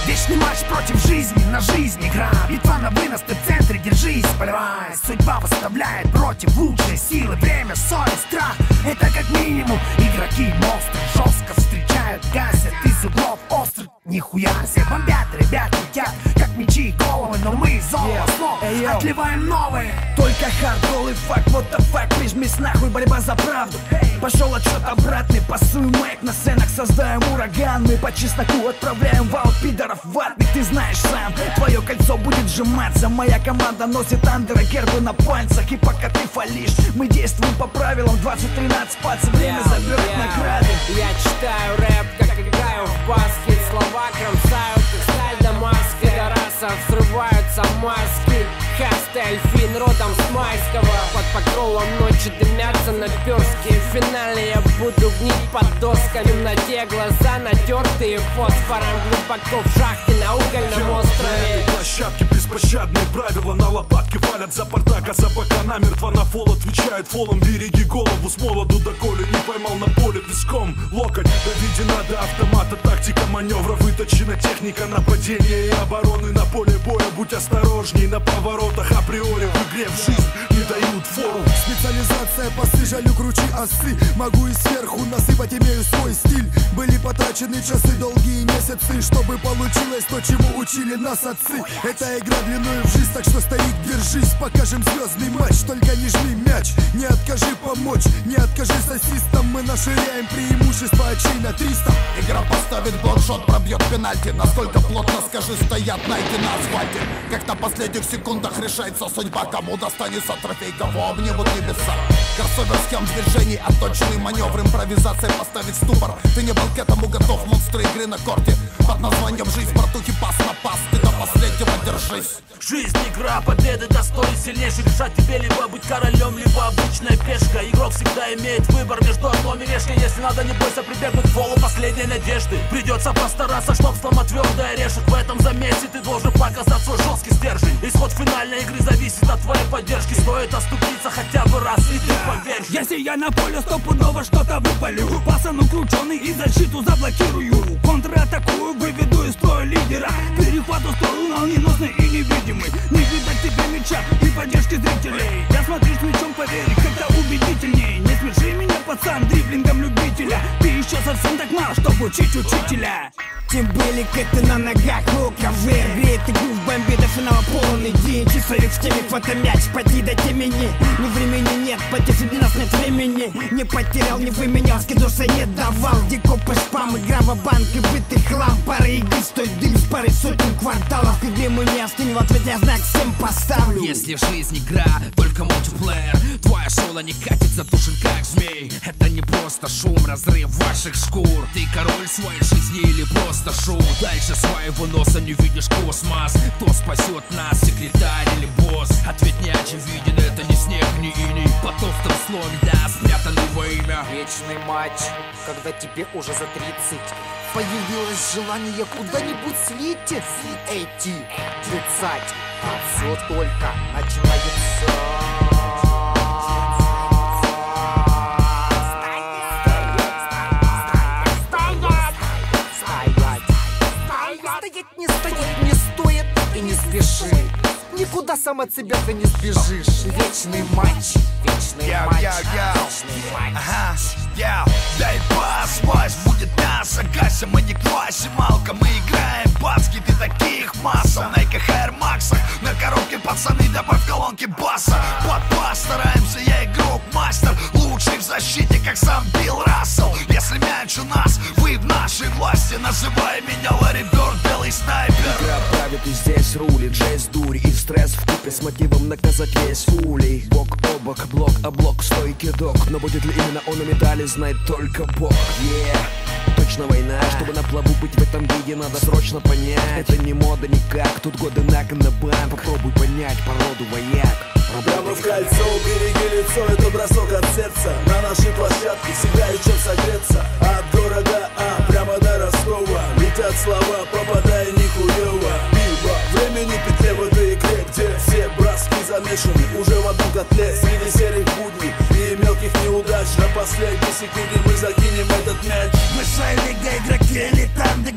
Вечный матч против жизни, на жизнь игра. Битва на вынос, ты в центре, держись, поливай. Судьба выставляет против лучшей силы. Время, совесть, страх, это как минимум. Игроки, монстры жестко встречают, гасят из углов острых. Нихуя себе бомбят, ребят летят, как мечи и головы. Но мы из слов отливаем новые. Только хард, голый факт, what the fuck. Прижмись нахуй, борьба за правду. Пошел отсчет обратный, пасуем мэк на сценах, создаем ураган. Мы по чесноку отправляем вал пидоров ватных. Ты знаешь сам, твое кольцо будет сжиматься. Моя команда носит андера, гербы на пальцах. И пока ты фалишь, мы действуем по правилам 20-13 пальцев, время заберет награды. Я читаю рэп, как играю в баскет. Слова кромсают, как сталь Дамаск. Пидорасов взрываются маски. Хастель, фин, родом с майского. Под покровом ночи дымятся наперстки. В финале я буду гнить под досками. В темноте глаза натертые фосфором. Глубоко в шахте на угольном острове. Площадки беспощадные правила. На лопатки валят за бардак, а за бока намертво на фол отвечает фолом. Береги голову с молоду доколе не поймал на поле песком. Локоть доведена до автомата. Тактика маневра выточена. Техника нападения и обороны на поле боя. Будь осторожней на поворотах. Априори в игре в жизнь не дают фору. Специализация пасы, жалю круче осы. Могу и сверху насыпать, имею свой стиль. Были потрачены часы, долгие месяцы, чтобы получилось то, чему учили нас отцы. Это игра длиною в жизнь, так что, старик, держись. Покажем звездный матч, только не жми мяч. Не откажи помочь, не откажи сосистам. Мы наширяем преимущество очей на 300. Игра поставит блокшот, пробьет пенальти. Насколько плотно, скажи, стоят найти на асфальте. Как на последних секундах решается судьба. Кому достанется трофей, кого обнимут небеса. Кроссовер, схем движений, отточенный маневр. Импровизация поставить ступор. Ты не был к этому готов, монстры игры на корте. Под названием жизнь, братухи, пас на пас. Ты до последнего держись. Жизнь игра, победы достойный сильнейший. Решать тебе либо быть королем, либо обычная пешка. Игрок всегда имеет выбор между орлом и решкой. Если надо, не бойся прибегнуть к фолу последней надежды. Придется постараться, чтоб сломать твердый орешек. В этом замесе ты должен показать свой жесткий стержень. Исход финальной игры зависит от твоей поддержки. Стоит оступиться хотя бы раз, и ты поверишь. Если я на поле стопудово что-то выпалю. Пацану крученый и защиту заблокирую. Контратакую, выведу из строя лидера. Перехват устрою молниеносный и невидимый. Не видать тебе мяча и поддержки зрителей. Я смотрю с мячом, поверь, это убедительней. Не смеши меня, пацан, дриблингом любителя. Ты еще совсем так мал, чтобы учить учителя. Тем более, как ты на ногах, луковый греет игру в бомбе до финала полный день. Часовик в теме, фотомяч, поди до темени. Ни времени нет, потише для нас нет времени. Не потерял, не выменял, скидоса не давал. Где копы, шпам, игра в банк и бытый хлам. Пары игры стоит дым с пары сотен кварталов. Где мы не остынем, в ответ я знак всем поставлю. Если жизнь игра, только мультиплеер. Твоя шола не катится, тушен как змей. Это не просто шум, разрыв ваших шкур. Ты король своей жизни или просто шоу. Дальше своего носа не видишь космос. Кто спасет нас, секретарь или босс? Ответ не очевиден, это не снег, не иней. Потом в том сломе, да, спрятанный во имя. Вечный матч, когда тебе уже за 30. Появилось желание куда-нибудь слить. Эти 30, а все только начинается. Не стоит и не спеши. Никуда сам от себя ты не сбежишь. Вечный матч, вечный матч, вечный матч. Дай пас, мать, будет мясо. Гася, мы не квасим, малка, мы играем пацки. Ты таких масса, в Nike Air Max'ах. На коробке пацаны, добавь колонки баса. Под бас стараемся, я игрок, мастер. Лучший в защите, как сам Билл Рассел. Если мяч у нас, вы в нашей власти. Называй меня Ларри Бёрд, белый снайпер. Игра правит и здесь рулит. Джейс, дурь и стресс вкупе с мотивом наказать весь улей. Бок о бок, блок о блок, стойкий док. Но будет ли именно он на медали, знает только Бог. Точно война, чтобы на плаву быть в этом виде, надо срочно понять. Это не мода никак, тут годы на бан. Попробуй понять породу вояк. Прямо в кольцо, береги лицо, это бросок от сердца. На нашей площадке всегда есть чем согреться. От города прямо до Ростова. Летят слова, попадая нихуево. Пиво, времени петле в этой игре, где все броски замешаны уже в одном котле. Среди серых будней и мелких неудач на последней секунде мы закинем этот мяч. Высшая лига, игроки элитарных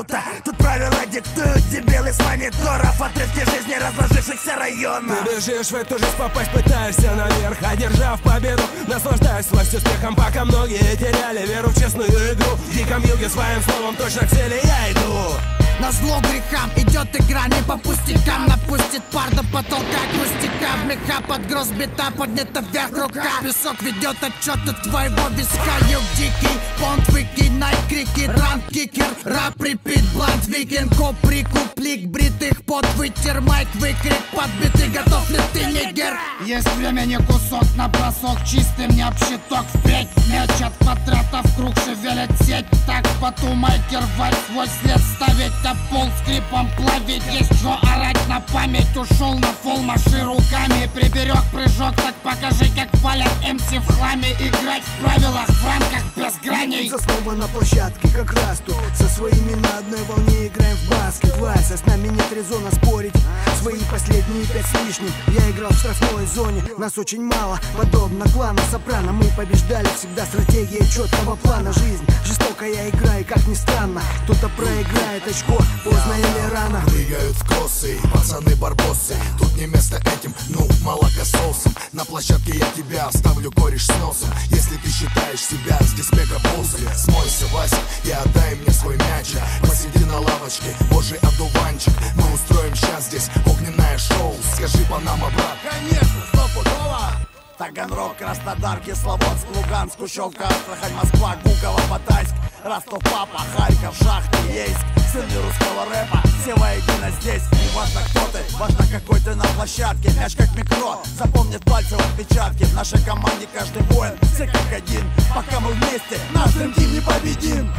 круто. Тут правила диктуют дебилы с мониторов, отрывки жизни разложившихся районов. Ты бежишь в эту жизнь, попасть пытаешься наверх, одержав победу, наслаждаясь властью, успехом, пока многие теряли веру в честную игру. В диком юге своим словом точно к цели я иду. На зло грехам идет игра не по пустякам. Напустит пар до потолка акустика. В меха под гроз бита поднята вверх рука. Песок ведет отчет от твоего виска. Юг дикий, понт выкинь, найт крики, ранг кикер, рап репит, блант викинг, коп прикуп, лик бритых, пот вытер, майк выкрик, подбитый, готов ли ты, нигер? Есть времени кусок на бросок, чистый мне общиток впредь. Мяч от квадратов, круг шевелит сеть. Так в поту майки рвать, свой след ставить, а пол скрипом плавить. Есть что орать на память, ушел на фол, маши руками. Приберег прыжок, так покажи, как валят МС в хламе. Играть в правилах, в рамках без граней. Снова на площадке, как раз тут со своими на одной волне играем в баскет. Вася, с нами нет резона спорить. Свои последние 5 с лишним я играл в штрафной зоне. Нас очень мало, подобно клану Сопрано. Мы побеждали всегда, стратегия четкого плана. Жизнь жестокая игра, и как ни странно, кто-то проиграет очко, поздно или рано. Прыгают в кроссы, пацаны барбосы. Тут не место этим, ну, молокососом. На площадке я тебя оставлю, кореш, с носом. Если ты считаешь себя здесь мегаbossом, смойся, Вася, и отдай мне свой мячик. Посиди на лавочке, божий одуванчик. Мы устроим сейчас здесь огненное шоу. Скажи по нам, брат. Конечно, стопудово. Таганрог, Краснодар, Кисловодск, Луганск, Кущевка, Астрахань, Москва, Гуково, Батайск, Ростов, Папа, Харьков, Шахты, Ейск. Сыны русского рэпа, все воедино здесь. Не важно кто ты, важно какой ты на площадке. Мяч как микро, запомнит пальцы в отпечатке. В нашей команде каждый воин, все как один. Пока мы вместе, наш Dream Team непобедим.